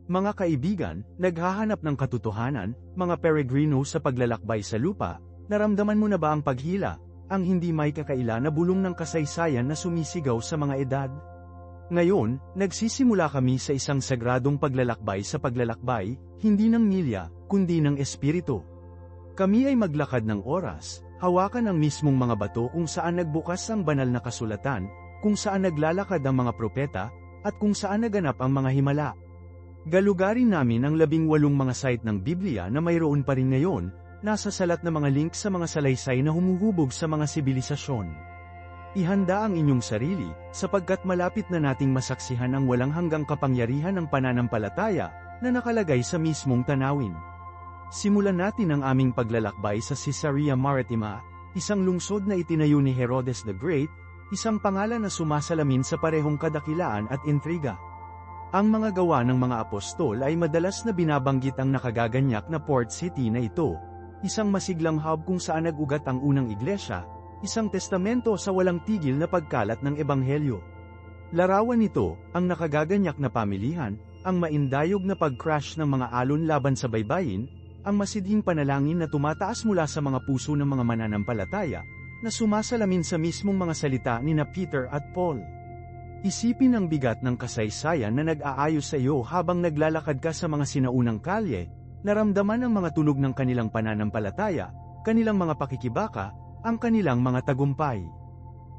Mga kaibigan, naghahanap ng katotohanan, mga peregrino sa paglalakbay sa lupa, naramdaman mo na ba ang paghila, ang hindi may kakaila na bulong ng kasaysayan na sumisigaw sa mga edad? Ngayon, nagsisimula kami sa isang sagradong paglalakbay sa paglalakbay, hindi ng milya, kundi ng espiritu. Kami ay maglakad ng oras, hawakan ang mismong mga bato kung saan nagbukas ang banal na kasulatan, kung saan naglalakad ang mga propeta, at kung saan naganap ang mga himala. Galugarin namin ang 18 mga site ng Biblia na mayroon pa rin ngayon, nasa salat na mga link sa mga salaysay na humuhubog sa mga sibilisasyon. Ihanda ang inyong sarili, sapagkat malapit na nating masaksihan ang walang hanggang kapangyarihan ng pananampalataya, na nakalagay sa mismong tanawin. Simulan natin ang aming paglalakbay sa Caesarea Maritima, isang lungsod na itinayo ni Herodes the Great, isang pangalan na sumasalamin sa parehong kadakilaan at intriga. Ang mga gawa ng mga apostol ay madalas na binabanggit ang nakagaganyak na port city na ito, isang masiglang hub kung saan nag-ugat ang unang iglesia, isang testamento sa walang tigil na pagkalat ng ebanghelyo. Larawan nito, ang nakagaganyak na pamilihan, ang maindayog na pag-crash ng mga alon laban sa baybayin, ang masidhing panalangin na tumataas mula sa mga puso ng mga mananampalataya, na sumasalamin sa mismong mga salita ni na Peter at Paul. Isipin ang bigat ng kasaysayan na nag-aayos sa iyo habang naglalakad ka sa mga sinaunang kalye, naramdaman ang mga tunog ng kanilang pananampalataya, kanilang mga pakikibaka, ang kanilang mga tagumpay.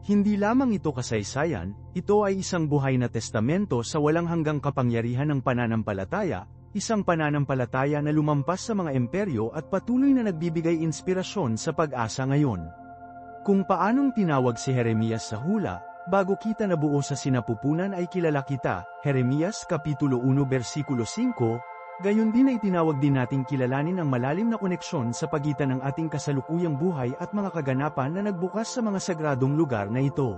Hindi lamang ito kasaysayan, ito ay isang buhay na testamento sa walang hanggang kapangyarihan ng pananampalataya, isang pananampalataya na lumampas sa mga imperyo at patuloy na nagbibigay inspirasyon sa pag-asa ngayon. Kung paanong tinawag si Jeremias sa hula, bago kita nabuo sa sinapupunan ay kilala kita, Jeremias Kapitulo 1 versikulo 5, gayon din ay tinawag din nating kilalanin ang malalim na koneksyon sa pagitan ng ating kasalukuyang buhay at mga kaganapan na nagbukas sa mga sagradong lugar na ito.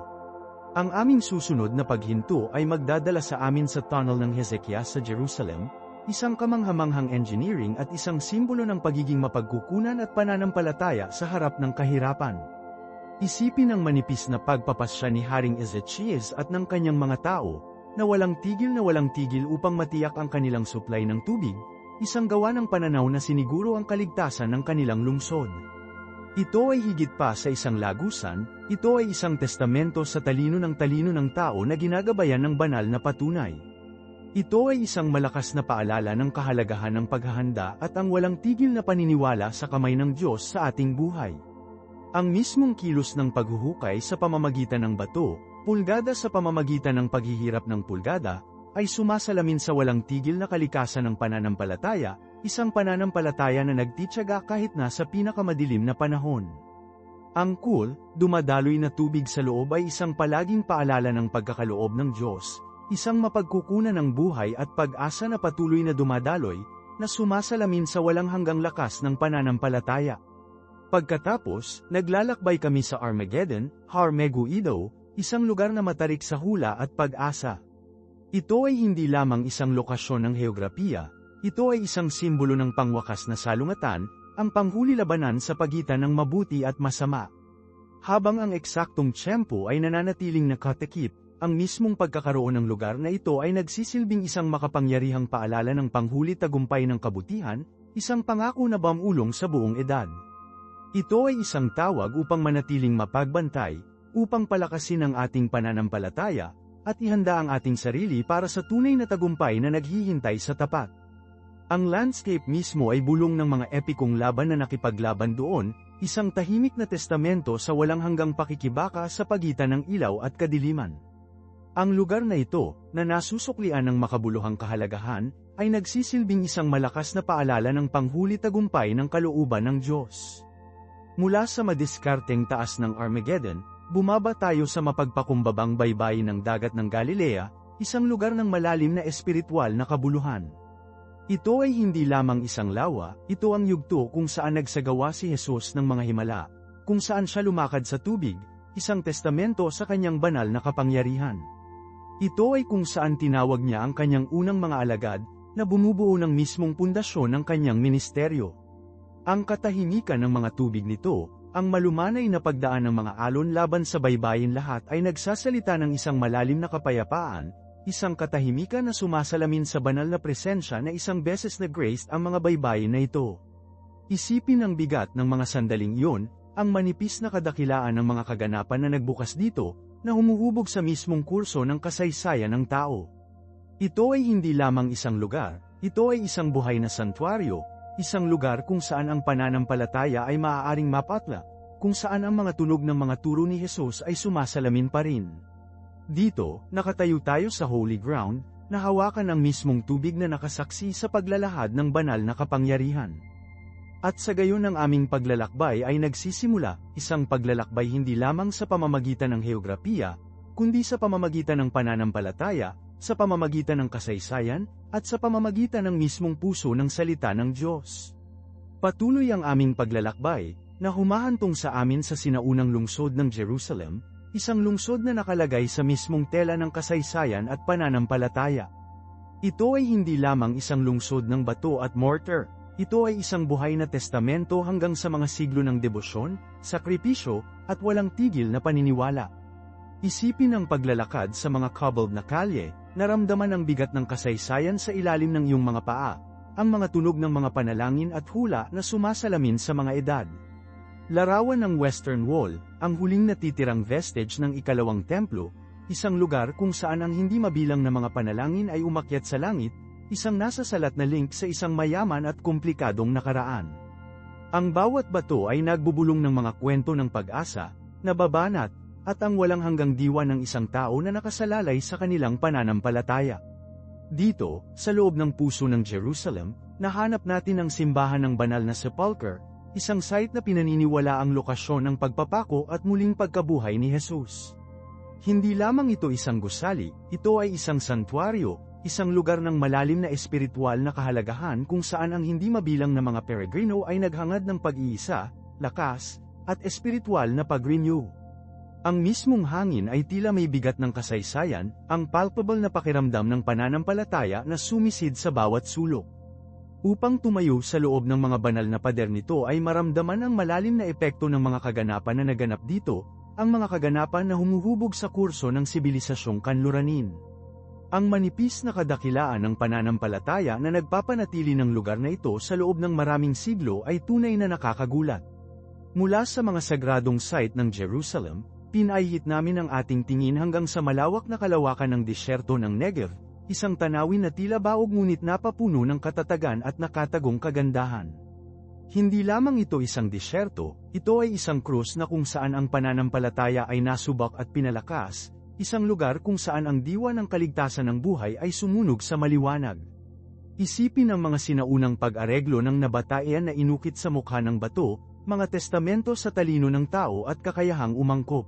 Ang aming susunod na paghinto ay magdadala sa amin sa tunnel ng Hezekiah sa Jerusalem, isang kamanghamanghang engineering at isang simbolo ng pagiging mapagkukunan at pananampalataya sa harap ng kahirapan. Isipin ang manipis na pagpapasya ni Haring Ezechias at ng kanyang mga tao, na walang tigil upang matiyak ang kanilang supply ng tubig, isang gawa ng pananaw na siniguro ang kaligtasan ng kanilang lungsod. Ito ay higit pa sa isang lagusan, ito ay isang testamento sa talino ng tao na ginagabayan ng banal na patunay. Ito ay isang malakas na paalala ng kahalagahan ng paghahanda at ang walang tigil na paniniwala sa kamay ng Diyos sa ating buhay. Ang mismong kilos ng paghuhukay sa pamamagitan ng bato, pulgada sa pamamagitan ng paghihirap ng pulgada, ay sumasalamin sa walang tigil na kalikasan ng pananampalataya, isang pananampalataya na nagtitiyaga kahit na sa pinakamadilim na panahon. Ang dumadaloy na tubig sa loob ay isang palaging paalala ng pagkakaloob ng Diyos, isang mapagkukunan ng buhay at pag-asa na patuloy na dumadaloy, na sumasalamin sa walang hanggang lakas ng pananampalataya. Pagkatapos, naglalakbay kami sa Armageddon, Har Megido, isang lugar na matarik sa hula at pag-asa. Ito ay hindi lamang isang lokasyon ng heograpiya, ito ay isang simbolo ng pangwakas na salungatan, ang panghuli labanan sa pagitan ng mabuti at masama. Habang ang eksaktong tiyempo ay nananatiling nakatakip, ang mismong pagkakaroon ng lugar na ito ay nagsisilbing isang makapangyarihang paalala ng panghuli tagumpay ng kabutihan, isang pangako na bamulong sa buong edad. Ito ay isang tawag upang manatiling mapagbantay, upang palakasin ang ating pananampalataya, at ihanda ang ating sarili para sa tunay na tagumpay na naghihintay sa tapat. Ang landscape mismo ay bulong ng mga epikong laban na nakipaglaban doon, isang tahimik na testamento sa walang hanggang pakikibaka sa pagitan ng ilaw at kadiliman. Ang lugar na ito, na nasusuklian ng makabuluhang kahalagahan, ay nagsisilbing isang malakas na paalala ng panghuli tagumpay ng kalooban ng Diyos. Mula sa madiskarteng taas ng Armageddon, bumaba tayo sa mapagpakumbabang baybayin ng dagat ng Galilea, isang lugar ng malalim na espiritual na kabuluhan. Ito ay hindi lamang isang lawa, ito ang yugto kung saan nagsagawa si Jesus ng mga himala, kung saan siya lumakad sa tubig, isang testamento sa kanyang banal na kapangyarihan. Ito ay kung saan tinawag niya ang kanyang unang mga alagad, na bumubuo ng mismong pundasyon ng kanyang ministeryo. Ang katahimikan ng mga tubig nito, ang malumanay na pagdaan ng mga alon laban sa baybayin lahat ay nagsasalita ng isang malalim na kapayapaan, isang katahimikan na sumasalamin sa banal na presensya na isang beses na graced ang mga baybayin na ito. Isipin ang bigat ng mga sandaling iyon, ang manipis na kadakilaan ng mga kaganapan na nagbukas dito, na humuhubog sa mismong kurso ng kasaysayan ng tao. Ito ay hindi lamang isang lugar, ito ay isang buhay na santuaryo, isang lugar kung saan ang pananampalataya ay maaaring mapatla, kung saan ang mga tunog ng mga turo ni Jesus ay sumasalamin pa rin. Dito, nakatayo tayo sa holy ground, na hawakan ang mismong tubig na nakasaksi sa paglalahad ng banal na kapangyarihan. At sa gayon ang aming paglalakbay ay nagsisimula, isang paglalakbay hindi lamang sa pamamagitan ng heograpiya, kundi sa pamamagitan ng pananampalataya, sa pamamagitan ng kasaysayan, at sa pamamagitan ng mismong puso ng salita ng Diyos. Patuloy ang aming paglalakbay, na humahantong sa amin sa sinaunang lungsod ng Jerusalem, isang lungsod na nakalagay sa mismong tela ng kasaysayan at pananampalataya. Ito ay hindi lamang isang lungsod ng bato at mortar, ito ay isang buhay na testamento hanggang sa mga siglo ng debosyon, sakripisyo, at walang tigil na paniniwala. Isipin ang paglalakad sa mga cobbled na kalye, naramdaman ang bigat ng kasaysayan sa ilalim ng iyong mga paa, ang mga tunog ng mga panalangin at hula na sumasalamin sa mga edad. Larawan ng Western Wall, ang huling natitirang vestige ng ikalawang templo, isang lugar kung saan ang hindi mabilang na mga panalangin ay umakyat sa langit, isang nasasalat na link sa isang mayaman at komplikadong nakaraan. Ang bawat bato ay nagbubulong ng mga kwento ng pag-asa, nababanat, at ang walang hanggang diwa ng isang tao na nakasalalay sa kanilang pananampalataya. Dito, sa loob ng puso ng Jerusalem, nahanap natin ang simbahan ng banal na sepulchre, isang site na pinaniniwala ang lokasyon ng pagpapako at muling pagkabuhay ni Jesus. Hindi lamang ito isang gusali, ito ay isang santuaryo, isang lugar ng malalim na espiritual na kahalagahan kung saan ang hindi mabilang na mga peregrino ay naghangad ng pag-iisa, lakas, at espiritual na pag-renew. Ang mismong hangin ay tila may bigat ng kasaysayan, ang palpable na pakiramdam ng pananampalataya na sumisid sa bawat sulok. Upang tumayo sa loob ng mga banal na pader nito ay maramdaman ang malalim na epekto ng mga kaganapan na naganap dito, ang mga kaganapan na humuhubog sa kurso ng sibilisasyong kanluranin. Ang manipis na kadakilaan ng pananampalataya na nagpapanatili ng lugar na ito sa loob ng maraming siglo ay tunay na nakakagulat. Mula sa mga sagradong site ng Jerusalem, pinaihit namin ang ating tingin hanggang sa malawak na kalawakan ng disyerto ng Negev, isang tanawin na tila baog ngunit napapuno ng katatagan at nakatagong kagandahan. Hindi lamang ito isang disyerto, ito ay isang krus na kung saan ang pananampalataya ay nasubak at pinalakas, isang lugar kung saan ang diwa ng kaligtasan ng buhay ay sumunog sa maliwanag. Isipin ang mga sinaunang pag-areglo ng nabatayan na inukit sa mukha ng bato, mga testamento sa talino ng tao at kakayahang umangkop.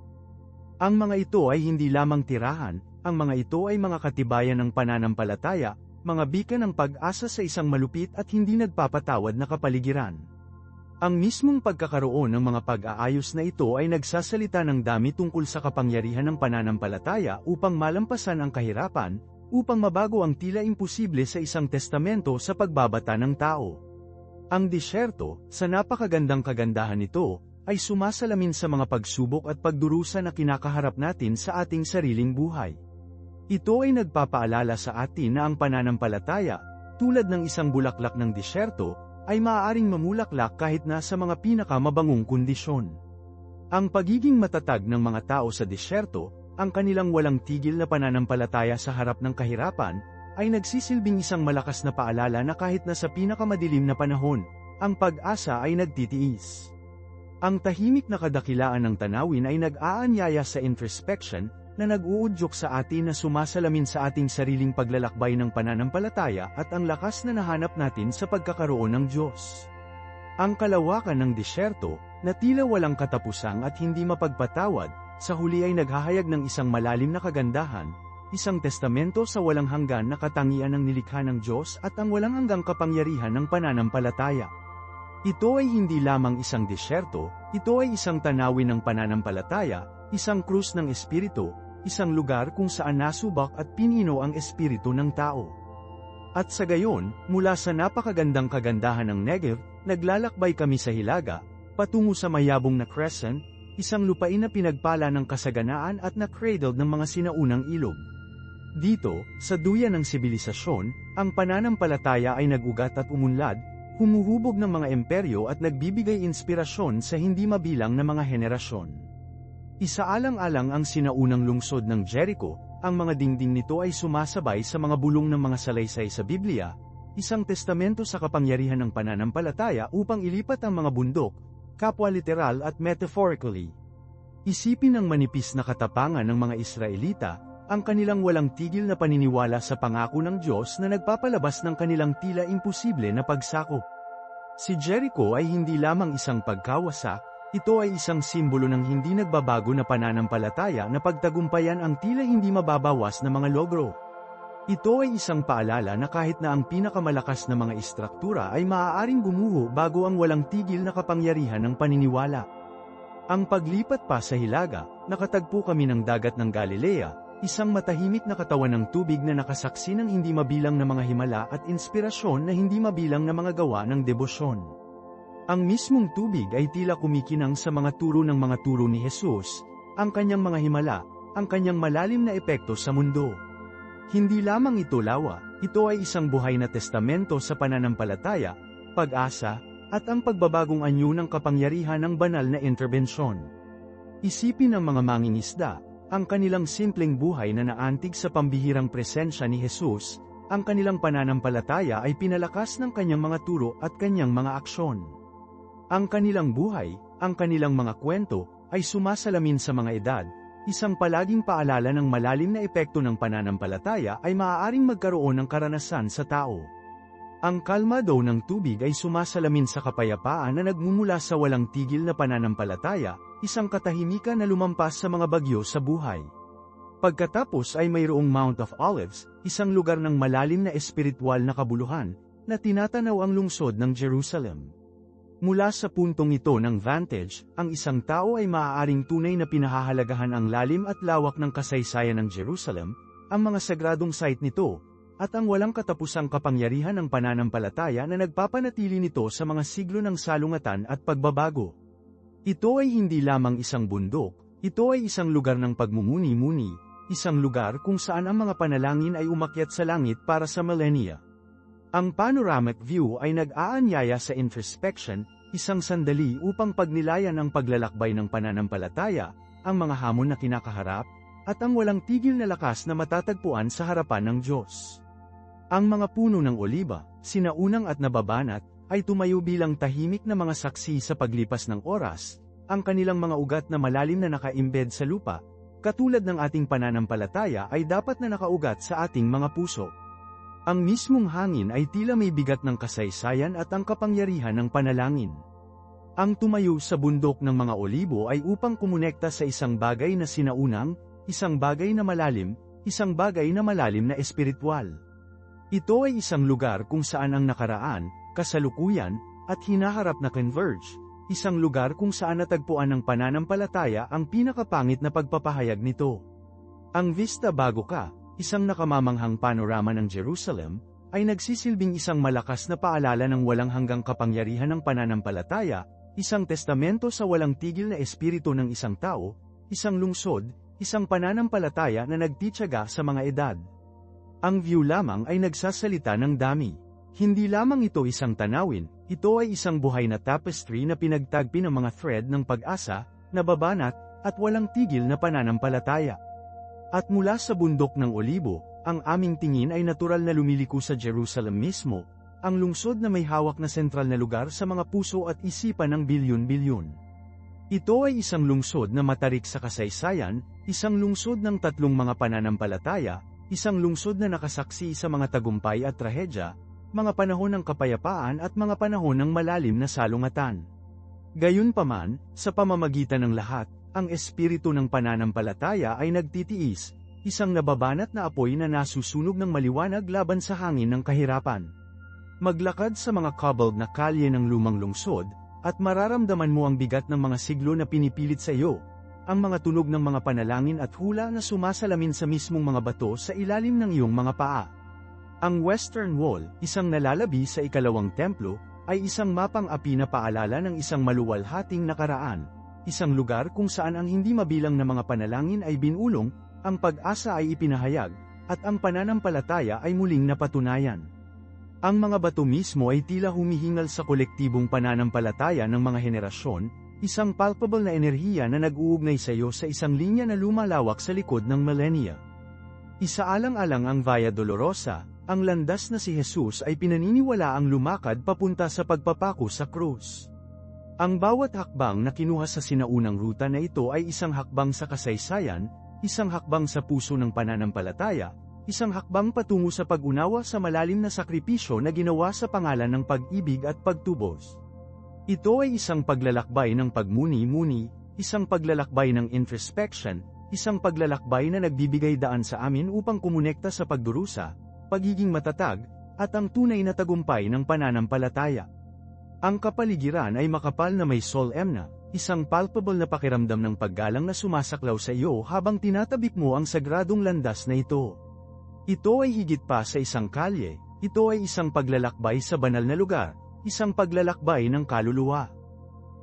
Ang mga ito ay hindi lamang tirahan, ang mga ito ay mga katibayan ng pananampalataya, mga bika ng pag-asa sa isang malupit at hindi nagpapatawad na kapaligiran. Ang mismong pagkakaroon ng mga pag-aayos na ito ay nagsasalita ng dami tungkol sa kapangyarihan ng pananampalataya upang malampasan ang kahirapan, upang mabago ang tila imposible sa isang testamento sa pagbabata ng tao. Ang disyerto, sa napakagandang kagandahan nito, ay sumasalamin sa mga pagsubok at pagdurusa na kinakaharap natin sa ating sariling buhay. Ito ay nagpapaalala sa atin na ang pananampalataya, tulad ng isang bulaklak ng disyerto, ay maaaring mamulaklak kahit na sa mga pinakamabangong kondisyon. Ang pagiging matatag ng mga tao sa disyerto, ang kanilang walang tigil na pananampalataya sa harap ng kahirapan, ay nagsisilbing isang malakas na paalala na kahit na sa pinakamadilim na panahon, ang pag-asa ay nagtitiis. Ang tahimik na kadakilaan ng tanawin ay nag-aanyaya sa introspection, na nag-uudyok sa atin na sumasalamin sa ating sariling paglalakbay ng pananampalataya at ang lakas na nahanap natin sa pagkakaroon ng Diyos. Ang kalawakan ng disyerto, na tila walang katapusang at hindi mapagpatawad, sa huli ay naghahayag ng isang malalim na kagandahan, isang testamento sa walang hanggan na katangian ng nilikha ng Diyos at ang walang hanggang kapangyarihan ng pananampalataya. Ito ay hindi lamang isang disyerto, ito ay isang tanawin ng pananampalataya, isang krus ng espiritu, isang lugar kung saan nasubak at pinino ang espiritu ng tao. At sa gayon, mula sa napakagandang kagandahan ng Negev, naglalakbay kami sa hilaga, patungo sa mayabong na crescent, isang lupain na pinagpala ng kasaganaan at na-cradled ng mga sinaunang ilog. Dito, sa duyan ng sibilisasyon, ang pananampalataya ay nag-ugat at umunlad, humuhubog ng mga imperyo at nagbibigay inspirasyon sa hindi mabilang na mga henerasyon. Isaalang-alang ang sinaunang lungsod ng Jericho, ang mga dingding nito ay sumasabay sa mga bulong ng mga salaysay sa Biblia, isang testamento sa kapangyarihan ng pananampalataya upang ilipat ang mga bundok, kapwa literal at metaphorically. Isipin ang manipis na katapangan ng mga Israelita, ang kanilang walang tigil na paniniwala sa pangako ng Diyos na nagpapalabas ng kanilang tila imposible na pagsakop. Si Jericho ay hindi lamang isang pagkawasak, ito ay isang simbolo ng hindi nagbabago na pananampalataya na pagtagumpayan ang tila hindi mababawas na mga logro. Ito ay isang paalala na kahit na ang pinakamalakas na mga istruktura ay maaaring gumuho bago ang walang tigil na kapangyarihan ng paniniwala. Ang paglipat pa sa Hilaga, nakatagpo kami ng dagat ng Galilea, isang matahimik na katawan ng tubig na nakasaksi ng hindi mabilang na mga himala at inspirasyon na hindi mabilang na mga gawa ng debosyon. Ang mismong tubig ay tila kumikinang sa mga turo ng mga turo ni Jesus, ang kanyang mga himala, ang kanyang malalim na epekto sa mundo. Hindi lamang ito lawa, ito ay isang buhay na testamento sa pananampalataya, pag-asa, at ang pagbabagong anyo ng kapangyarihan ng banal na interbensyon. Isipin ang mga mangingisda, ang kanilang simpleng buhay na naantig sa pambihirang presensya ni Jesus, ang kanilang pananampalataya ay pinalakas ng kanyang mga turo at kanyang mga aksyon. Ang kanilang buhay, ang kanilang mga kwento, ay sumasalamin sa mga edad, isang palaging paalala ng malalim na epekto ng pananampalataya ay maaaring magkaroon ng karanasan sa tao. Ang kalma daw ng tubig ay sumasalamin sa kapayapaan na nagmumula sa walang tigil na pananampalataya, isang katahimikan na lumampas sa mga bagyo sa buhay. Pagkatapos ay mayroong Mount of Olives, isang lugar ng malalim na espiritual na kabuluhan, na tinatanaw ang lungsod ng Jerusalem. Mula sa puntong ito ng vantage, ang isang tao ay maaaring tunay na pinahahalagahan ang lalim at lawak ng kasaysayan ng Jerusalem, ang mga sagradong site nito, at ang walang katapusang kapangyarihan ng pananampalataya na nagpapanatili nito sa mga siglo ng salungatan at pagbabago. Ito ay hindi lamang isang bundok, ito ay isang lugar ng pagmumuni-muni, isang lugar kung saan ang mga panalangin ay umakyat sa langit para sa millennia. Ang panoramic view ay nag-aanyaya sa introspection, isang sandali upang pagnilayan ang paglalakbay ng pananampalataya, ang mga hamon na kinakaharap, at ang walang tigil na lakas na matatagpuan sa harapan ng Diyos. Ang mga puno ng oliba, sinaunang at nababanat, ay tumayo bilang tahimik na mga saksi sa paglipas ng oras, ang kanilang mga ugat na malalim na naka-embed sa lupa, katulad ng ating pananampalataya ay dapat na nakaugat sa ating mga puso. Ang mismong hangin ay tila may bigat ng kasaysayan at ang kapangyarihan ng panalangin. Ang tumayo sa bundok ng mga olibo ay upang kumonekta sa isang bagay na sinaunang, isang bagay na malalim na espiritual. Ito ay isang lugar kung saan ang nakaraan, kasalukuyan, at hinaharap na converge, isang lugar kung saan natagpuan ng pananampalataya ang pinakapangit na pagpapahayag nito. Ang vista bago ka, isang nakamamanghang panorama ng Jerusalem, ay nagsisilbing isang malakas na paalala ng walang hanggang kapangyarihan ng pananampalataya, isang testamento sa walang tigil na espiritu ng isang tao, isang lungsod, isang pananampalataya na nagtitiyaga sa mga edad. Ang view lamang ay nagsasalita ng dami. Hindi lamang ito isang tanawin, ito ay isang buhay na tapestry na pinagtagpi ng mga thread ng pag-asa, nababanat, at walang tigil na pananampalataya. At mula sa bundok ng Olibo, ang aming tingin ay natural na lumiliko sa Jerusalem mismo, ang lungsod na may hawak na sentral na lugar sa mga puso at isipan ng bilyon-bilyon. Ito ay isang lungsod na matarik sa kasaysayan, isang lungsod ng tatlong mga pananampalataya, isang lungsod na nakasaksi sa mga tagumpay at trahedya, mga panahon ng kapayapaan at mga panahon ng malalim na salungatan. Gayunpaman, sa pamamagitan ng lahat, ang espiritu ng pananampalataya ay nagtitiis, isang nababanat na apoy na nasusunog ng maliwanag laban sa hangin ng kahirapan. Maglakad sa mga cobbled na kalye ng lumang lungsod, at mararamdaman mo ang bigat ng mga siglo na pinipilit sa iyo, ang mga tunog ng mga panalangin at hula na sumasalamin sa mismong mga bato sa ilalim ng iyong mga paa. Ang Western Wall, isang nalalabi sa ikalawang templo, ay isang mapang api na paalala ng isang maluwalhating nakaraan, isang lugar kung saan ang hindi mabilang na mga panalangin ay binulong, ang pag-asa ay ipinahayag, at ang pananampalataya ay muling napatunayan. Ang mga bato mismo ay tila humihingal sa kolektibong pananampalataya ng mga henerasyon, isang palpable na enerhiya na nag-uugnay sa iyo sa isang linya na lumalawak sa likod ng millennia. Isaalang-alang ang Via Dolorosa, ang landas na si Jesus ay pinaniniwala ang lumakad papunta sa pagpapako sa krus. Ang bawat hakbang na kinuha sa sinaunang ruta na ito ay isang hakbang sa kasaysayan, isang hakbang sa puso ng pananampalataya, isang hakbang patungo sa pag-unawa sa malalim na sakripisyo na ginawa sa pangalan ng pag-ibig at pagtubos. Ito ay isang paglalakbay ng pagmuni-muni, isang paglalakbay ng introspection, isang paglalakbay na nagbibigay daan sa amin upang kumonekta sa pagdurusa, pagiging matatag, at ang tunay na tagumpay ng pananampalataya. Ang kapaligiran ay makapal na may solemna, isang palpable na pakiramdam ng paggalang na sumasaklaw sa iyo habang tinatabik mo ang sagradong landas na ito. Ito ay higit pa sa isang kalye, ito ay isang paglalakbay sa banal na lugar, isang paglalakbay ng kaluluwa.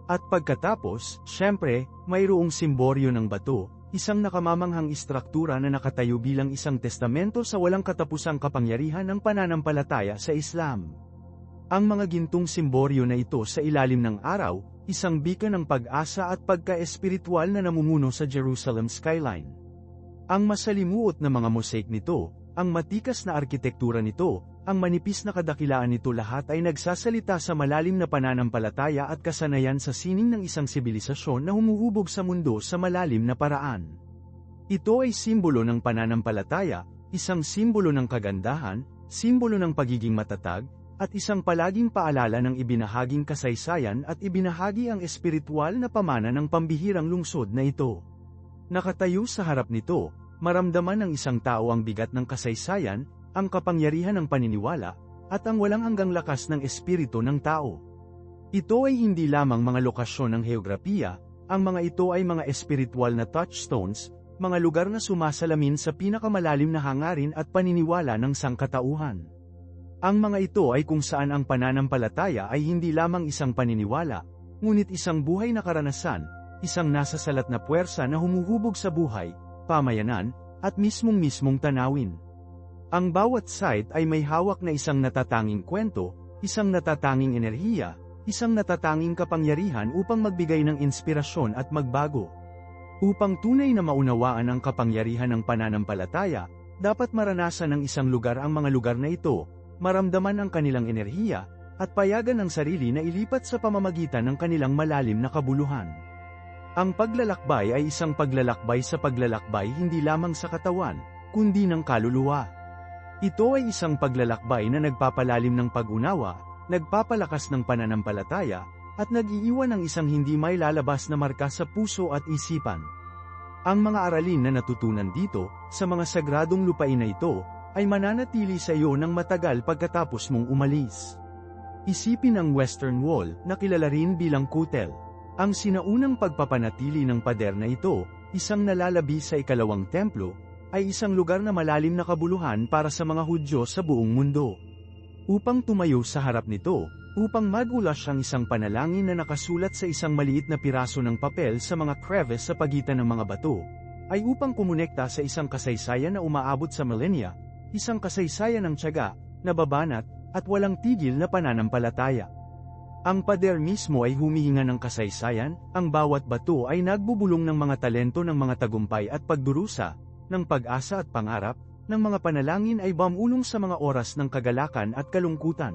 At pagkatapos, syempre, mayroong simboryo ng bato, isang nakamamanghang istruktura na nakatayo bilang isang testamento sa walang katapusang kapangyarihan ng pananampalataya sa Islam. Ang mga gintong simboryo na ito sa ilalim ng araw, isang beacon ng pag-asa at pagka-espiritual na namumuno sa Jerusalem skyline. Ang masalimuot na mga mosaic nito, ang matikas na arkitektura nito, ang manipis na kadakilaan nito lahat ay nagsasalita sa malalim na pananampalataya at kasanayan sa sining ng isang sibilisasyon na humuhubog sa mundo sa malalim na paraan. Ito ay simbolo ng pananampalataya, isang simbolo ng kagandahan, simbolo ng pagiging matatag, at isang palaging paalala ng ibinahaging kasaysayan at ibinahagi ang espiritual na pamana ng pambihirang lungsod na ito. Nakatayo sa harap nito, maramdaman ng isang tao ang bigat ng kasaysayan, ang kapangyarihan ng paniniwala, at ang walang hanggang lakas ng espiritu ng tao. Ito ay hindi lamang mga lokasyon ng heograpiya, ang mga ito ay mga espiritual na touchstones, mga lugar na sumasalamin sa pinakamalalim na hangarin at paniniwala ng sangkatauhan. Ang mga ito ay kung saan ang pananampalataya ay hindi lamang isang paniniwala, ngunit isang buhay na karanasan, isang nasasalat na puwersa na humuhubog sa buhay, pamayanan, at mismong tanawin. Ang bawat site ay may hawak na isang natatanging kwento, isang natatanging enerhiya, isang natatanging kapangyarihan upang magbigay ng inspirasyon at magbago. Upang tunay na maunawaan ang kapangyarihan ng pananampalataya, dapat maranasan ng isang lugar ang mga lugar na ito, maramdaman ang kanilang enerhiya, at payagan ang sarili na ilipat sa pamamagitan ng kanilang malalim na kabuluhan. Ang paglalakbay ay isang paglalakbay sa paglalakbay hindi lamang sa katawan, kundi ng kaluluwa. Ito ay isang paglalakbay na nagpapalalim ng pag-unawa, nagpapalakas ng pananampalataya, at nag-iiwan ng isang hindi may lalabas na marka sa puso at isipan. Ang mga aralin na natutunan dito, sa mga sagradong lupain na ito, ay mananatili sa iyo ng matagal pagkatapos mong umalis. Isipin ang Western Wall, na kilala rin bilang Kotel. Ang sinaunang pagpapanatili ng pader na ito, isang nalalabi sa ikalawang templo, ay isang lugar na malalim na kabuluhan para sa mga Hudyo sa buong mundo. Upang tumayo sa harap nito, upang magulas ang isang panalangin na nakasulat sa isang maliit na piraso ng papel sa mga crevice sa pagitan ng mga bato, ay upang kumonekta sa isang kasaysayan na umaabot sa millennia, isang kasaysayan ng tiyaga, nababanat, at walang tigil na pananampalataya. Ang pader mismo ay humihinga ng kasaysayan, ang bawat bato ay nagbubulong ng mga talento ng mga tagumpay at pagdurusa, ng pag-asa at pangarap, ng mga panalangin ay bumulong sa mga oras ng kagalakan at kalungkutan.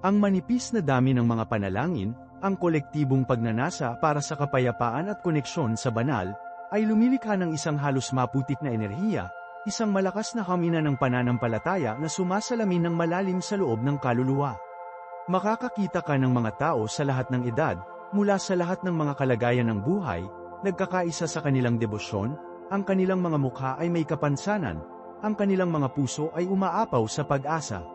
Ang manipis na dami ng mga panalangin, ang kolektibong pagnanasa para sa kapayapaan at koneksyon sa banal, ay lumilikha ng isang halos maputik na enerhiya, isang malakas na hamina ng pananampalataya na sumasalamin ng malalim sa loob ng kaluluwa. Makakakita ka ng mga tao sa lahat ng edad, mula sa lahat ng mga kalagayan ng buhay, nagkakaisa sa kanilang debosyon, ang kanilang mga mukha ay may kapansanan, ang kanilang mga puso ay umaapaw sa pag-asa.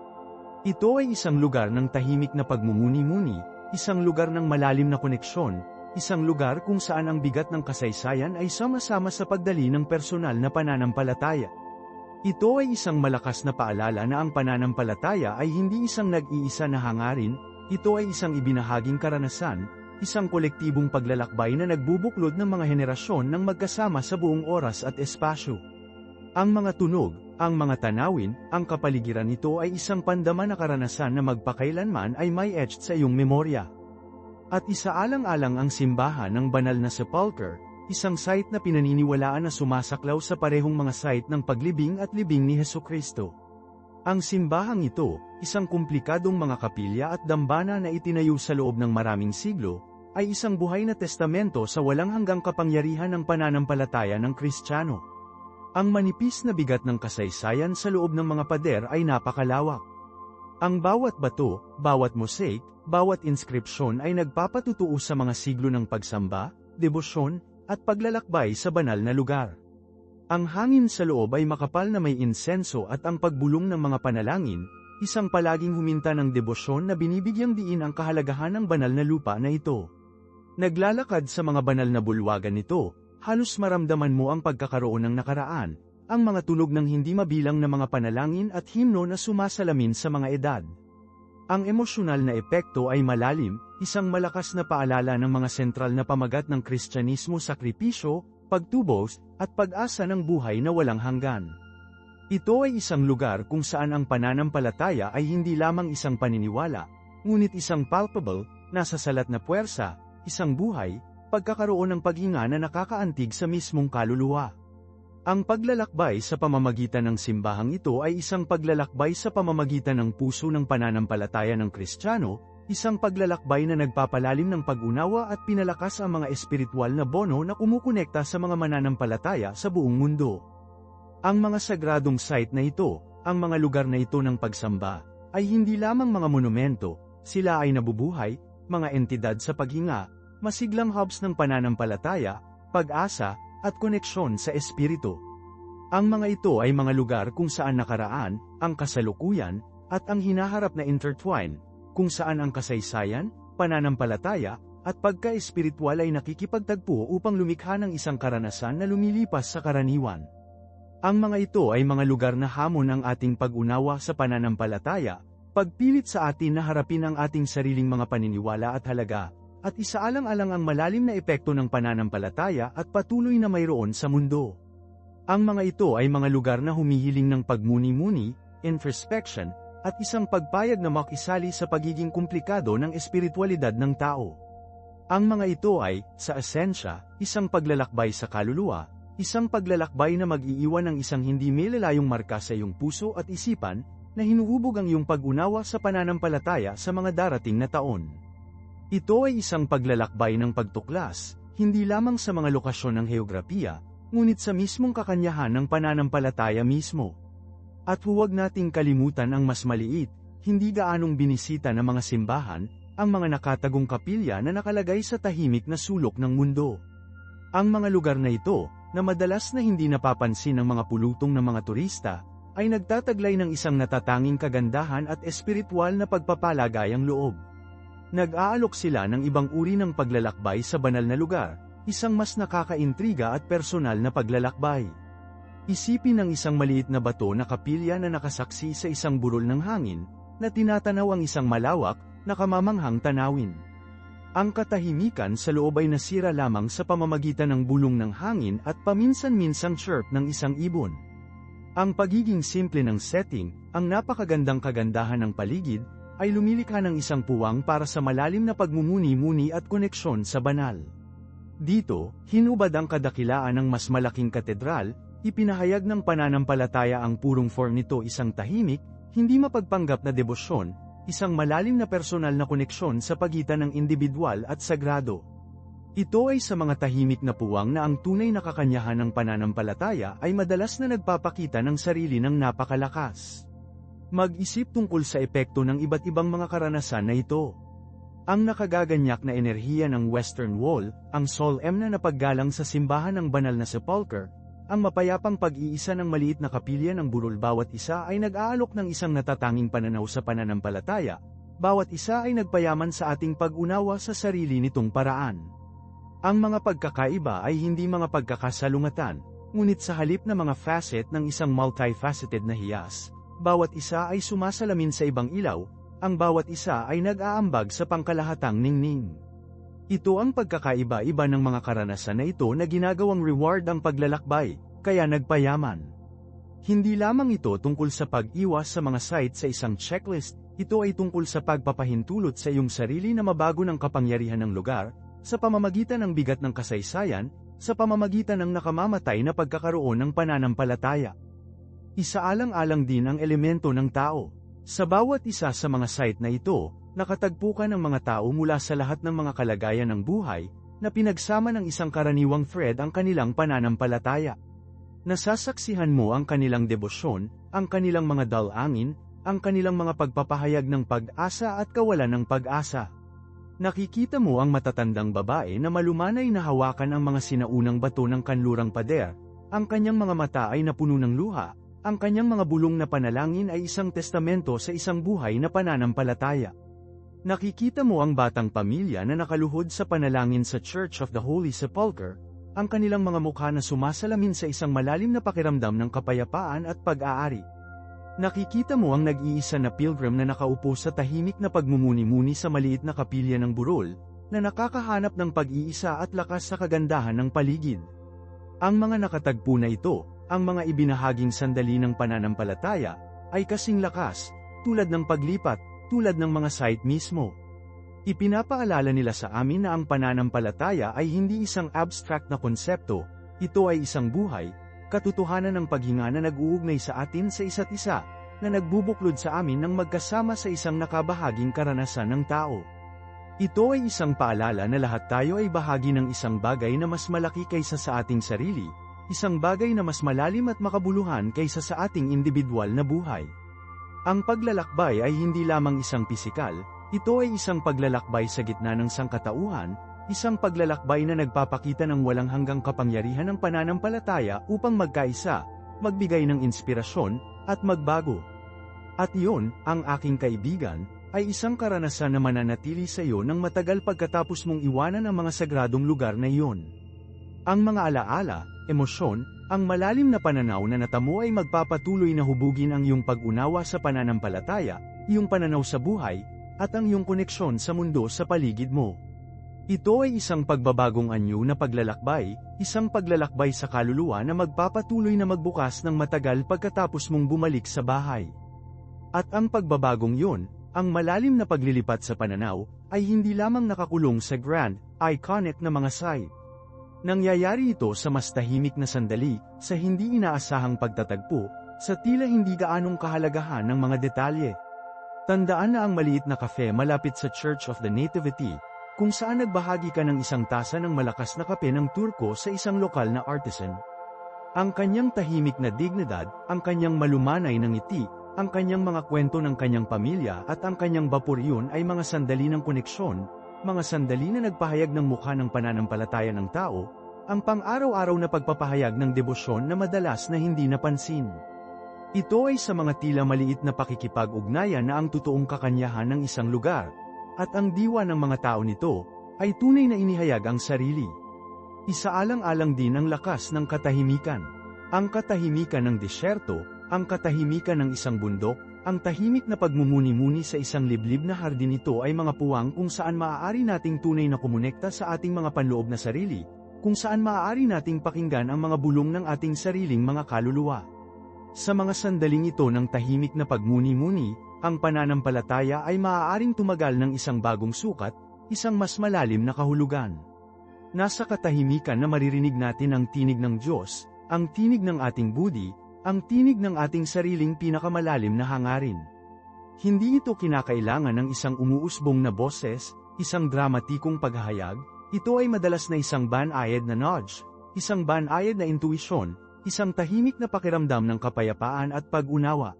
Ito ay isang lugar ng tahimik na pagmumuni-muni, isang lugar ng malalim na koneksyon, isang lugar kung saan ang bigat ng kasaysayan ay sama-sama sa pagdali ng personal na pananampalataya. Ito ay isang malakas na paalala na ang pananampalataya ay hindi isang nag-iisa na hangarin, ito ay isang ibinahaging karanasan, isang kolektibong paglalakbay na nagbubuklod ng mga henerasyon ng magkasama sa buong oras at espasyo. Ang mga tunog, ang mga tanawin, ang kapaligiran nito ay isang pandama na karanasan na magpakailanman ay may etched sa iyong memorya. At isaalang-alang ang simbahan ng banal na sepulchre, isang site na pinaniniwalaan na sumasaklaw sa parehong mga site ng paglibing at libing ni Hesukristo. Ang simbahang ito, isang komplikadong mga kapilya at dambana na itinayo sa loob ng maraming siglo, ay isang buhay na testamento sa walang hanggang kapangyarihan ng pananampalataya ng Kristiyano. Ang manipis na bigat ng kasaysayan sa loob ng mga pader ay napakalawak. Ang bawat bato, bawat mosaic, bawat inskripsyon ay nagpapatutuo sa mga siglo ng pagsamba, debosyon, at paglalakbay sa banal na lugar. Ang hangin sa loob ay makapal na may insenso at ang pagbulong ng mga panalangin, isang palaging huminta ng debosyon na binibigyang diin ang kahalagahan ng banal na lupa na ito. Naglalakad sa mga banal na bulwagan nito, halos maramdaman mo ang pagkakaroon ng nakaraan, ang mga tunog ng hindi mabilang na mga panalangin at himno na sumasalamin sa mga edad. Ang emosyonal na epekto ay malalim, isang malakas na paalala ng mga sentral na pamagat ng Kristyanismo, sakripisyo, pagtubos, at pag-asa ng buhay na walang hanggan. Ito ay isang lugar kung saan ang pananampalataya ay hindi lamang isang paniniwala, ngunit isang palpable, nasa salat na puwersa, isang buhay, pagkakaroon ng paghinga na nakakaantig sa mismong kaluluwa. Ang paglalakbay sa pamamagitan ng simbahang ito ay isang paglalakbay sa pamamagitan ng puso ng pananampalataya ng Kristiyano, isang paglalakbay na nagpapalalim ng pag-unawa at pinalakas ang mga espiritual na bono na kumukonekta sa mga mananampalataya sa buong mundo. Ang mga sagradong site na ito, ang mga lugar na ito ng pagsamba, ay hindi lamang mga monumento, sila ay nabubuhay, mga entidad sa paghinga, masiglang hubs ng pananampalataya, pag-asa, at koneksyon sa espiritu. Ang mga ito ay mga lugar kung saan nakaraan, ang kasalukuyan, at ang hinaharap na intertwine, kung saan ang kasaysayan, pananampalataya, at pagka-espiritual ay nakikipagtagpo upang lumikha ng isang karanasan na lumilipas sa karaniwan. Ang mga ito ay mga lugar na hamon ang ating pag-unawa sa pananampalataya, pagpilit sa atin na harapin ang ating sariling mga paniniwala at halaga, at isaalang-alang ang malalim na epekto ng pananampalataya at patuloy na mayroon sa mundo. Ang mga ito ay mga lugar na humihiling ng pagmuni-muni, introspection, at isang pagpayag na makisali sa pagiging komplikado ng espiritualidad ng tao. Ang mga ito ay, sa esensya, isang paglalakbay sa kaluluwa, isang paglalakbay na mag-iiwan ng isang hindi malalayong marka sa iyong puso at isipan, na hinuhubog ang iyong pag-unawa sa pananampalataya sa mga darating na taon. Ito ay isang paglalakbay ng pagtuklas, hindi lamang sa mga lokasyon ng heograpiya, ngunit sa mismong kakanyahan ng pananampalataya mismo. At huwag nating kalimutan ang mas maliit, hindi gaanong binisita ng mga simbahan, ang mga nakatagong kapilya na nakalagay sa tahimik na sulok ng mundo. Ang mga lugar na ito, na madalas na hindi napapansin ng mga pulutong ng mga turista, ay nagtataglay ng isang natatanging kagandahan at espiritual na pagpapalagayang loob. Nag-aalok sila ng ibang uri ng paglalakbay sa banal na lugar, isang mas nakakaintriga at personal na paglalakbay. Isipin ang isang maliit na bato na kapilya na nakasaksi sa isang burol ng hangin, na tinatanaw ang isang malawak, nakamamanghang tanawin. Ang katahimikan sa loob ay nasira lamang sa pamamagitan ng bulong ng hangin at paminsan-minsang chirp ng isang ibon. Ang pagiging simple ng setting, ang napakagandang kagandahan ng paligid, ay lumilikha ng isang puwang para sa malalim na pagmumuni-muni at koneksyon sa banal. Dito, hinubad ang kadakilaan ng mas malaking katedral, ipinahayag ng pananampalataya ang purong form nito isang tahimik, hindi mapagpanggap na debosyon, isang malalim na personal na koneksyon sa pagitan ng individual at sagrado. Ito ay sa mga tahimik na puwang na ang tunay na kakanyahan ng pananampalataya ay madalas na nagpapakita ng sarili ng napakalakas. Mag-isip tungkol sa epekto ng iba't ibang mga karanasan na ito. Ang nakagaganyak na enerhiya ng Western Wall, ang solemn na napaggalang sa simbahan ng banal na sepulchre, ang mapayapang pag-iisa ng maliit na kapilya ng burol bawat isa ay nag-aalok ng isang natatanging pananaw sa pananampalataya, bawat isa ay nagpayaman sa ating pag-unawa sa sarili nitong paraan. Ang mga pagkakaiba ay hindi mga pagkakasalungatan, ngunit sa halip na mga facet ng isang multifaceted na hiyas, bawat isa ay sumasalamin sa ibang ilaw, ang bawat isa ay nag-aambag sa pangkalahatang ningning. Ito ang pagkakaiba-iba ng mga karanasan na ito na ginagawang reward ang paglalakbay, kaya nagpayaman. Hindi lamang ito tungkol sa pag-iwas sa mga site sa isang checklist, ito ay tungkol sa pagpapahintulot sa iyong sarili na mabago ng kapangyarihan ng lugar, sa pamamagitan ng bigat ng kasaysayan, sa pamamagitan ng nakamamatay na pagkakaroon ng pananampalataya. Isaalang-alang din ang elemento ng tao. Sa bawat isa sa mga site na ito, nakatagpo ka ng mga tao mula sa lahat ng mga kalagayan ng buhay, na pinagsama ng isang karaniwang thread ang kanilang pananampalataya. Nasasaksihan mo ang kanilang debosyon, ang kanilang mga dalangin, ang kanilang mga pagpapahayag ng pag-asa at kawalan ng pag-asa. Nakikita mo ang matatandang babae na malumanay na hawakan ang mga sinaunang bato ng kanlurang pader, ang kanyang mga mata ay napuno ng luha, ang kanyang mga bulong na panalangin ay isang testamento sa isang buhay na pananampalataya. Nakikita mo ang batang pamilya na nakaluhod sa panalangin sa Church of the Holy Sepulchre, ang kanilang mga mukha na sumasalamin sa isang malalim na pakiramdam ng kapayapaan at pag-aari. Nakikita mo ang nag-iisa na pilgrim na nakaupo sa tahimik na pagmumuni-muni sa maliit na kapilya ng burol, na nakakahanap ng pag-iisa at lakas sa kagandahan ng paligid. Ang mga nakatagpo na ito, ang mga ibinahaging sandali ng pananampalataya, ay kasing lakas, tulad ng paglipat, tulad ng mga site mismo. Ipinapaalala nila sa amin na ang pananampalataya ay hindi isang abstract na konsepto, ito ay isang buhay, katotohanan ng paghinga na nag-uugnay sa atin sa isa't isa, na nagbubuklod sa amin ng magkasama sa isang nakabahaging karanasan ng tao. Ito ay isang paalala na lahat tayo ay bahagi ng isang bagay na mas malaki kaysa sa ating sarili, isang bagay na mas malalim at makabuluhan kaysa sa ating individual na buhay. Ang paglalakbay ay hindi lamang isang pisikal, ito ay isang paglalakbay sa gitna ng sangkatauhan, isang paglalakbay na nagpapakita ng walang hanggang kapangyarihan ng pananampalataya upang magkaisa, magbigay ng inspirasyon, at magbago. At iyon, ang aking kaibigan, ay isang karanasan na mananatili sa iyo ng matagal pagkatapos mong iwanan ang mga sagradong lugar na iyon. Ang mga alaala, emosyon, ang malalim na pananaw na natamo ay magpapatuloy na hubugin ang iyong pag-unawa sa pananampalataya, iyong pananaw sa buhay, at ang iyong koneksyon sa mundo sa paligid mo. Ito ay isang pagbabagong anyo na paglalakbay, isang paglalakbay sa kaluluwa na magpapatuloy na magbukas ng matagal pagkatapos mong bumalik sa bahay. At ang pagbabagong yun, ang malalim na paglilipat sa pananaw, ay hindi lamang nakakulong sa grand, iconic na mga site. Nangyayari ito sa mas tahimik na sandali, sa hindi inaasahang pagtatagpo, sa tila hindi gaanong kahalagahan ng mga detalye. Tandaan na ang maliit na kafe malapit sa Church of the Nativity, kung saan nagbahagi ka ng isang tasa ng malakas na kape ng Turko sa isang lokal na artisan. Ang kanyang tahimik na dignidad, ang kanyang malumanay na ngiti, ang kanyang mga kwento ng kanyang pamilya at ang kanyang baporyon ay mga sandali ng koneksyon, mga sandali na nagpahayag ng mukha ng pananampalataya ng tao, ang pang-araw-araw na pagpapahayag ng debosyon na madalas na hindi napansin. Ito ay sa mga tila maliit na pakikipag-ugnayan na ang totoong kakanyahan ng isang lugar, at ang diwa ng mga tao nito, ay tunay na inihayag ang sarili. Isaalang-alang din ang lakas ng katahimikan. Ang katahimikan ng disyerto, ang katahimikan ng isang bundok, ang tahimik na pagmumuni-muni sa isang liblib na hardin ito ay mga puwang kung saan maaari nating tunay na kumonekta sa ating mga panloob na sarili, kung saan maaari nating pakinggan ang mga bulong ng ating sariling mga kaluluwa. Sa mga sandaling ito ng tahimik na pagmuni-muni, ang pananampalataya ay maaaring tumagal ng isang bagong sukat, isang mas malalim na kahulugan. Nasa katahimikan na maririnig natin ang tinig ng Diyos, ang tinig ng ating budi, ang tinig ng ating sariling pinakamalalim na hangarin. Hindi ito kinakailangan ng isang umuusbong na boses, isang dramatikong paghahayag, ito ay madalas na isang banayad na nudge, isang banayad na intuisyon, isang tahimik na pakiramdam ng kapayapaan at pag-unawa.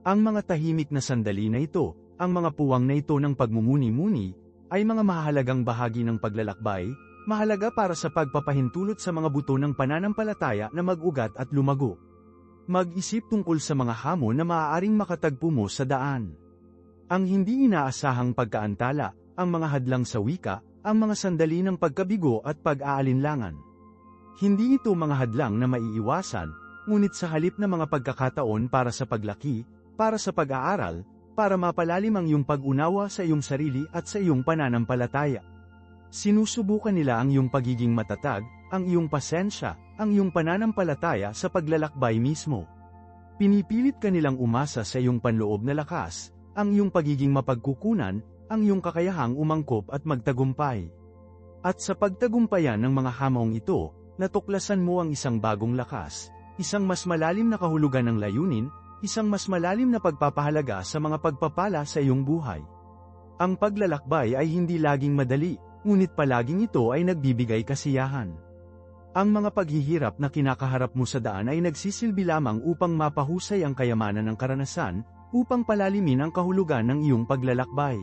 Ang mga tahimik na sandali na ito, ang mga puwang na ito ng pagmumuni-muni, ay mga mahalagang bahagi ng paglalakbay, mahalaga para sa pagpapahintulot sa mga buto ng pananampalataya na mag-ugat at lumago. Mag-isip tungkol sa mga hamon na maaaring makatagpo mo sa daan. Ang hindi inaasahang pagkaantala, ang mga hadlang sa wika, ang mga sandali ng pagkabigo at pag-aalinlangan. Hindi ito mga hadlang na maiiwasan, ngunit sa halip na mga pagkakataon para sa paglaki, para sa pag-aaral, para mapalalim ang iyong pag-unawa sa iyong sarili at sa iyong pananampalataya. Sinusubukan nila ang iyong pagiging matatag, ang iyong pasensya, ang iyong pananampalataya sa paglalakbay mismo. Pinipilit ka nilang umasa sa iyong panloob na lakas, ang iyong pagiging mapagkukunan, ang iyong kakayahang umangkop at magtagumpay. At sa pagtagumpayan ng mga hamong ito, natuklasan mo ang isang bagong lakas, isang mas malalim na kahulugan ng layunin, isang mas malalim na pagpapahalaga sa mga pagpapala sa iyong buhay. Ang paglalakbay ay hindi laging madali, ngunit palaging ito ay nagbibigay kasiyahan. Ang mga paghihirap na kinakaharap mo sa daan ay nagsisilbi lamang upang mapahusay ang kayamanan ng karanasan, upang palalimin ang kahulugan ng iyong paglalakbay.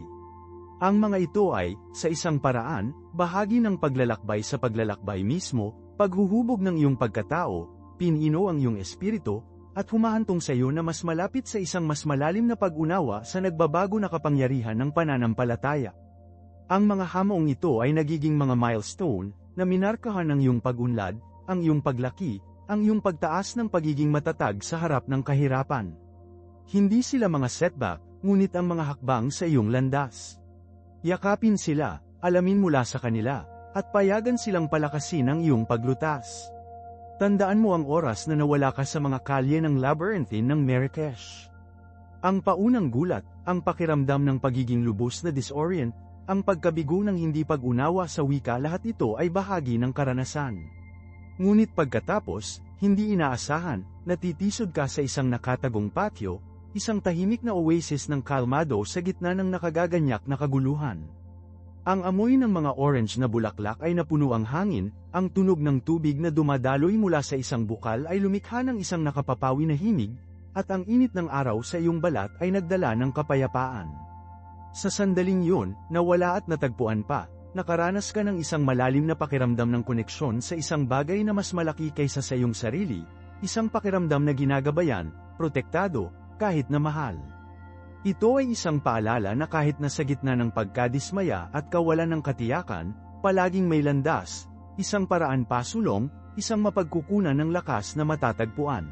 Ang mga ito ay, sa isang paraan, bahagi ng paglalakbay sa paglalakbay mismo, paghuhubog ng iyong pagkatao, pinino ang iyong espiritu, at humahantong sa iyo na mas malapit sa isang mas malalim na pag-unawa sa nagbabago na kapangyarihan ng pananampalataya. Ang mga hamong ito ay nagiging mga milestone, na minarkahan ang iyong pag-unlad, ang iyong paglaki, ang iyong pagtaas ng pagiging matatag sa harap ng kahirapan. Hindi sila mga setback, ngunit ang mga hakbang sa iyong landas. Yakapin sila, alamin mula sa kanila, at payagan silang palakasin ang iyong paglutas. Tandaan mo ang oras na nawala ka sa mga kalye ng labyrinthine ng Marrakesh. Ang paunang gulat, ang pakiramdam ng pagiging lubos na disorient, ang pagkabigo ng hindi pag-unawa sa wika, lahat ito ay bahagi ng karanasan. Ngunit pagkatapos, hindi inaasahan, natitisod ka sa isang nakatagong patio, isang tahimik na oasis ng kalmado sa gitna ng nakagaganyak na kaguluhan. Ang amoy ng mga orange na bulaklak ay napuno ang hangin, ang tunog ng tubig na dumadaloy mula sa isang bukal ay lumikha ng isang nakapapawi na himig, at ang init ng araw sa iyong balat ay nagdala ng kapayapaan. Sa sandaling yun, nawala at natagpuan pa, nakaranas ka ng isang malalim na pakiramdam ng koneksyon sa isang bagay na mas malaki kaysa sa iyong sarili, isang pakiramdam na ginagabayan, protektado, kahit na mahal. Ito ay isang paalala na kahit na sa gitna ng pagkadismaya at kawalan ng katiyakan, palaging may landas, isang paraan pasulong, isang mapagkukunan ng lakas na matatagpuan.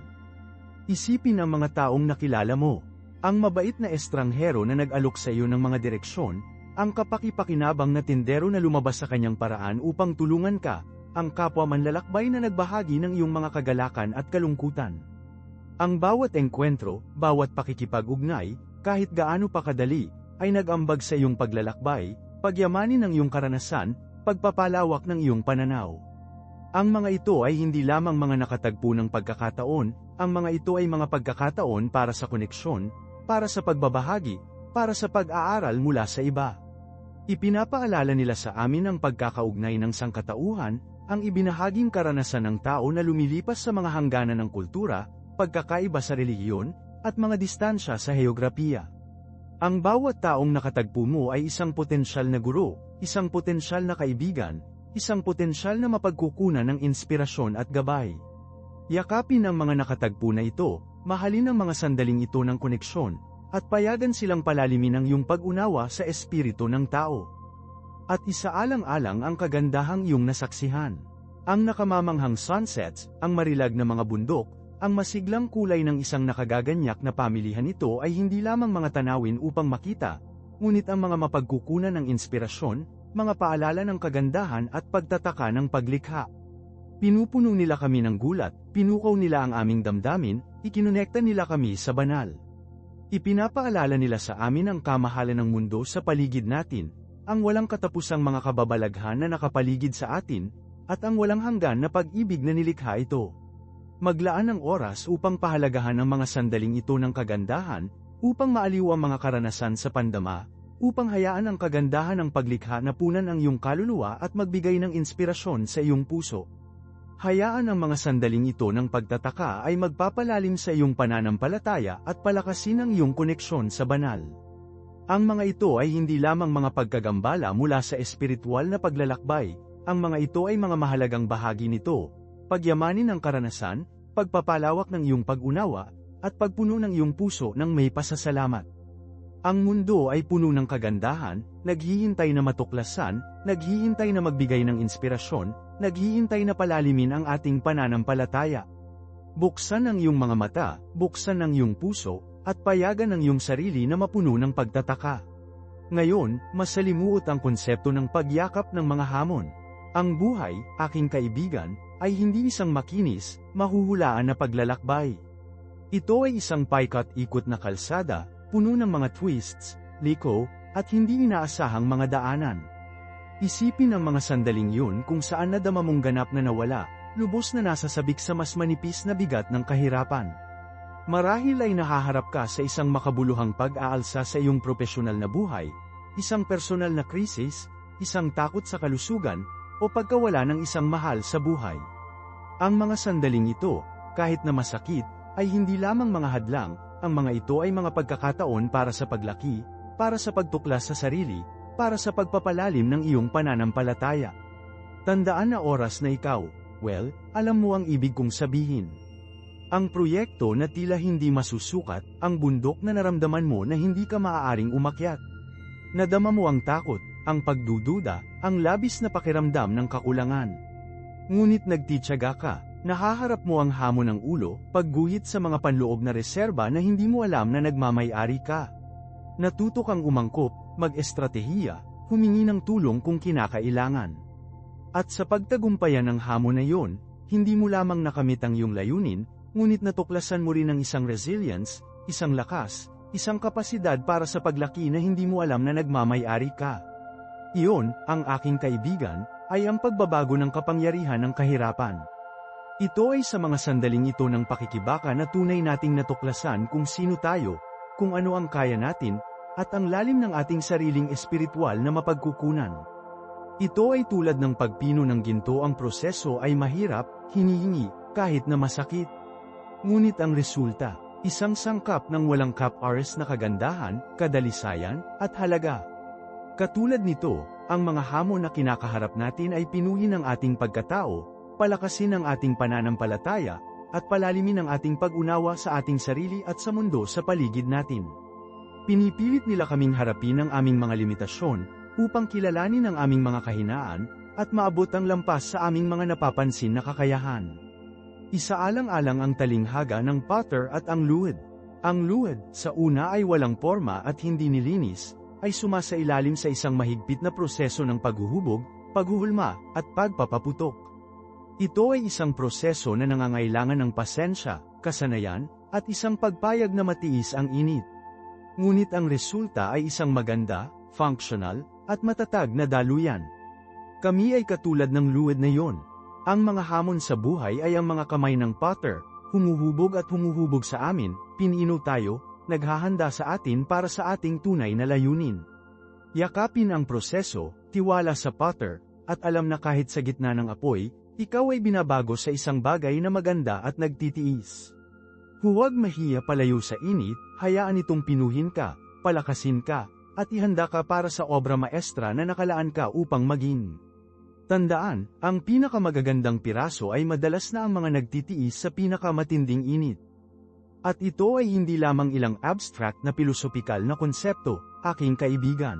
Isipin ang mga taong nakilala mo. Ang mabait na estranghero na nag-alok sa iyo ng mga direksyon, ang kapaki-pakinabang na tindero na lumabas sa kanyang paraan upang tulungan ka, ang kapwa manlalakbay na nagbahagi ng iyong mga kagalakan at kalungkutan. Ang bawat engkwentro, bawat pakikipag-ugnay, kahit gaano pa kadali, ay nag-ambag sa iyong paglalakbay, pagyamanin ng iyong karanasan, pagpapalawak ng iyong pananaw. Ang mga ito ay hindi lamang mga nakatagpo ng pagkakataon, ang mga ito ay mga pagkakataon para sa koneksyon, para sa pagbabahagi, para sa pag-aaral mula sa iba. Ipinapaalala nila sa amin ang pagkakaugnay ng sangkatauhan, ang ibinahaging karanasan ng tao na lumilipas sa mga hangganan ng kultura, pagkakaiba sa relihiyon, at mga distansya sa heograpiya. Ang bawat taong nakatagpo mo ay isang potensyal na guro, isang potensyal na kaibigan, isang potensyal na mapagkukunan ng inspirasyon at gabay. Yakapin ang mga nakatagpo na ito, mahalin ang mga sandaling ito ng koneksyon, at payagan silang palalimin ang iyong pag-unawa sa espiritu ng tao. At isaalang-alang ang kagandahang iyong nasaksihan. Ang nakamamanghang sunsets, ang marilag na mga bundok, ang masiglang kulay ng isang nakagaganyak na pamilihan, ito ay hindi lamang mga tanawin upang makita, ngunit ang mga mapagkukunan ng inspirasyon, mga paalala ng kagandahan at pagtataka ng paglikha. Pinupuno nila kami ng gulat, pinukaw nila ang aming damdamin, ikinonekta nila kami sa banal. Ipinapaalala nila sa amin ang kamahalan ng mundo sa paligid natin, ang walang katapusang mga kababalaghan na nakapaligid sa atin, at ang walang hanggan na pag-ibig na nilikha ito. Maglaan ng oras upang pahalagahan ang mga sandaling ito ng kagandahan, upang maaliw ang mga karanasan sa pandama, upang hayaan ang kagandahan ng paglikha na punan ang iyong kaluluwa at magbigay ng inspirasyon sa iyong puso. Hayaan ang mga sandaling ito ng pagtataka ay magpapalalim sa iyong pananampalataya at palakasin ang iyong koneksyon sa banal. Ang mga ito ay hindi lamang mga pagkagambala mula sa espiritual na paglalakbay, ang mga ito ay mga mahalagang bahagi nito, pagyamanin ang karanasan, pagpapalawak ng iyong pag-unawa, at pagpuno ng iyong puso ng may pasasalamat. Ang mundo ay puno ng kagandahan, naghihintay na matuklasan, naghihintay na magbigay ng inspirasyon, naghihintay na palalimin ang ating pananampalataya. Buksan ang iyong mga mata, buksan ang iyong puso, at payagan ang iyong sarili na mapuno ng pagtataka. Ngayon, masalimuot ang konsepto ng pagyakap ng mga hamon. Ang buhay, aking kaibigan, ay hindi isang makinis, mahuhulaan na paglalakbay. Ito ay isang paikat-ikot na kalsada, puno ng mga twists, liko, at hindi inaasahang mga daanan. Isipin ang mga sandaling yun kung saan nadama mong ganap na nawala, lubos na nasasabik sa mas manipis na bigat ng kahirapan. Marahil ay nahaharap ka sa isang makabuluhang pag-aalsa sa iyong profesional na buhay, isang personal na krisis, isang takot sa kalusugan, o pagkawala ng isang mahal sa buhay. Ang mga sandaling ito, kahit na masakit, ay hindi lamang mga hadlang, ang mga ito ay mga pagkakataon para sa paglaki, para sa pagtuklas sa sarili, para sa pagpapalalim ng iyong pananampalataya. Tandaan na oras na ikaw, alam mo ang ibig kong sabihin. Ang proyekto na tila hindi masusukat, ang bundok na naramdaman mo na hindi ka maaaring umakyat. Nadama mo ang takot, ang pagdududa, ang labis na pakiramdam ng kakulangan. Ngunit nagtitiyaga ka, nahaharap mo ang hamon ng ulo, pagguhit sa mga panloob na reserba na hindi mo alam na nagmamay-ari ka. Natuto kang umangkop, mag-estratehiya, humingi ng tulong kung kinakailangan. At sa pagtagumpayan ng hamon na iyon, hindi mo lamang nakamit ang iyong layunin, ngunit natuklasan mo rin ang isang resilience, isang lakas, isang kapasidad para sa paglaki na hindi mo alam na nagmamay-ari ka. Iyon, ang aking kaibigan, ay ang pagbabago ng kapangyarihan ng kahirapan. Ito ay sa mga sandaling ito ng pakikibaka na tunay nating natuklasan kung sino tayo, kung ano ang kaya natin, at ang lalim ng ating sariling espiritual na mapagkukunan. Ito ay tulad ng pagpino ng ginto, ang proseso ay mahirap, hinihingi, kahit na masakit. Ngunit ang resulta, isang sangkap ng walang cap-ars na kagandahan, kadalisayan, at halaga. Katulad nito, ang mga hamon na kinakaharap natin ay pinuhin ng ating pagkatao, palakasin ang ating pananampalataya, at palalimin ang ating pag-unawa sa ating sarili at sa mundo sa paligid natin. Pinipilit nila kaming harapin ang aming mga limitasyon, upang kilalanin ang aming mga kahinaan, at maabot ang lampas sa aming mga napapansin na kakayahan. Isaalang-alang ang talinghaga ng Potter at ang luwad. Ang luwad, sa una ay walang porma at hindi nilinis, ay sumasailalim sa isang mahigpit na proseso ng paghuhubog, paghuhulma, at pagpapaputok. Ito ay isang proseso na nangangailangan ng pasensya, kasanayan, at isang pagpayag na matiis ang init. Ngunit ang resulta ay isang maganda, functional, at matatag na daluyan. Kami ay katulad ng luwad na iyon. Ang mga hamon sa buhay ay ang mga kamay ng Potter, humuhubog at humuhubog sa amin, pinino tayo, naghahanda sa atin para sa ating tunay na layunin. Yakapin ang proseso, tiwala sa Potter, at alam na kahit sa gitna ng apoy, ikaw ay binabago sa isang bagay na maganda at nagtitiis. Huwag mahiya palayo sa init, hayaan itong pinuhin ka, palakasin ka, at ihanda ka para sa obra maestra na nakalaan ka upang maging. Tandaan, ang pinakamagagandang piraso ay madalas na ang mga nagtitiis sa pinakamatinding init. At ito ay hindi lamang ilang abstract na pilosopikal na konsepto, aking kaibigan.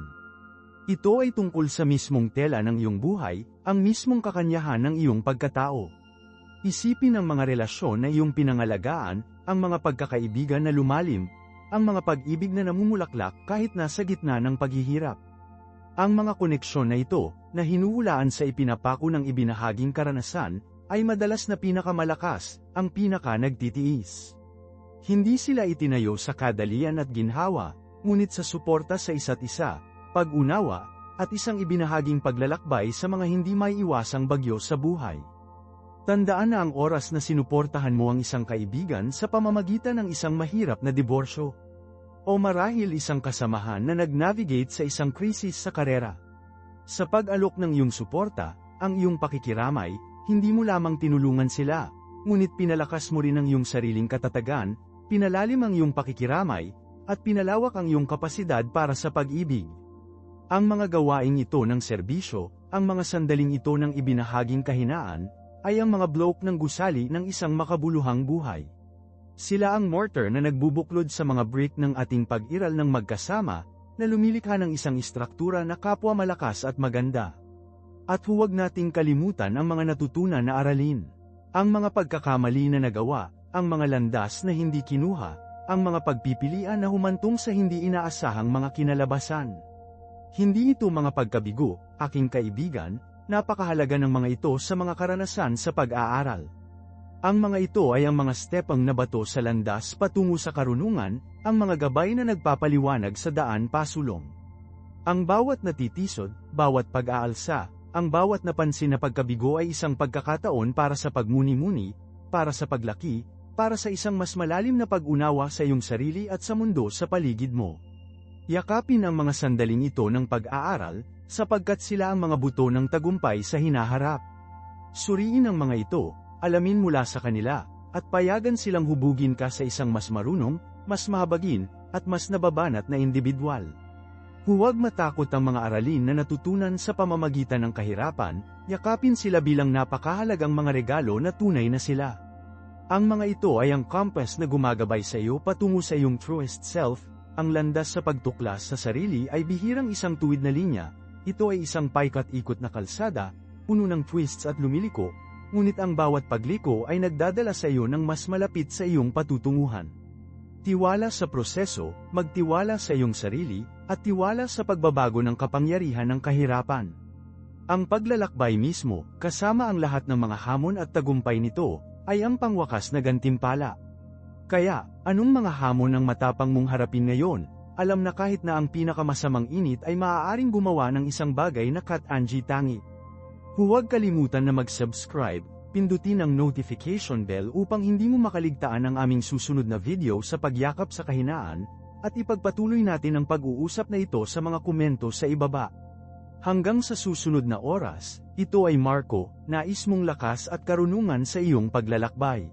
Ito ay tungkol sa mismong tela ng iyong buhay, ang mismong kakanyahan ng iyong pagkatao. Isipin ang mga relasyon na iyong pinangalagaan, ang mga pagkakaibigan na lumalim, ang mga pag-ibig na namumulaklak kahit nasa gitna ng paghihirap. Ang mga koneksyon na ito, na hinuhulaan sa ipinapako ng ibinahaging karanasan, ay madalas na pinakamalakas, ang pinaka-nagtitiis. Hindi sila itinayo sa kadalian at ginhawa, ngunit sa suporta sa isa't isa, pag-unawa, at isang ibinahaging paglalakbay sa mga hindi maiiwasang bagyo sa buhay. Tandaan na ang oras na sinuportahan mo ang isang kaibigan sa pamamagitan ng isang mahirap na diborsyo. O marahil isang kasamahan na nag-navigate sa isang krisis sa karera. Sa pag-alok ng iyong suporta, ang iyong pakikiramay, hindi mo lamang tinulungan sila, ngunit pinalakas mo rin ang iyong sariling katatagan, pinalalim ang iyong pakikiramay, at pinalawak ang iyong kapasidad para sa pag-ibig. Ang mga gawaing ito ng serbisyo, ang mga sandaling ito ng ibinahaging kahinaan, ay ang mga bloke ng gusali ng isang makabuluhang buhay. Sila ang mortar na nagbubuklod sa mga brick ng ating pag-iral ng magkasama, na lumilikha ng isang istruktura na kapwa malakas at maganda. At huwag nating kalimutan ang mga natutunan na aralin. Ang mga pagkakamali na nagawa, ang mga landas na hindi kinuha, ang mga pagpipilian na humantong sa hindi inaasahang mga kinalabasan. Hindi ito mga pagkabigo, aking kaibigan, napakahalaga ng mga ito sa mga karanasan sa pag-aaral. Ang mga ito ay ang mga stepang na bato sa landas patungo sa karunungan, ang mga gabay na nagpapaliwanag sa daan pasulong. Ang bawat natitisod, bawat pag-aalsa, ang bawat napansin na pagkabigo ay isang pagkakataon para sa pagmuni-muni, para sa paglaki, para sa isang mas malalim na pag-unawa sa iyong sarili at sa mundo sa paligid mo. Yakapin ang mga sandaling ito ng pag-aaral, sapagkat sila ang mga buto ng tagumpay sa hinaharap. Suriin ang mga ito, alamin mula sa kanila, at payagan silang hubugin ka sa isang mas marunong, mas mahabagin, at mas nababanat na individual. Huwag matakot ang mga aralin na natutunan sa pamamagitan ng kahirapan, yakapin sila bilang napakahalagang mga regalo na tunay na sila. Ang mga ito ay ang compass na gumagabay sa iyo patungo sa iyong truest self, ang landas sa pagtuklas sa sarili ay bihirang isang tuwid na linya, ito ay isang paikat-ikot na kalsada, puno ng twists at lumiliko, ngunit ang bawat pagliko ay nagdadala sa iyo ng mas malapit sa iyong patutunguhan. Tiwala sa proseso, magtiwala sa iyong sarili, at tiwala sa pagbabago ng kapangyarihan ng kahirapan. Ang paglalakbay mismo, kasama ang lahat ng mga hamon at tagumpay nito, ay ang pangwakas na gantimpala. Kaya, anong mga hamon ang matapang mong harapin ngayon? Alam na kahit na ang pinakamasamang init ay maaaring gumawa ng isang bagay na kat-anji tangi. Huwag kalimutan na mag-subscribe, pindutin ang notification bell upang hindi mo makaligtaan ang aming susunod na video sa pagyakap sa kahinaan, at ipagpatuloy natin ang pag-uusap na ito sa mga komento sa ibaba. Hanggang sa susunod na oras, ito ay Marco, nais mong lakas at karunungan sa iyong paglalakbay.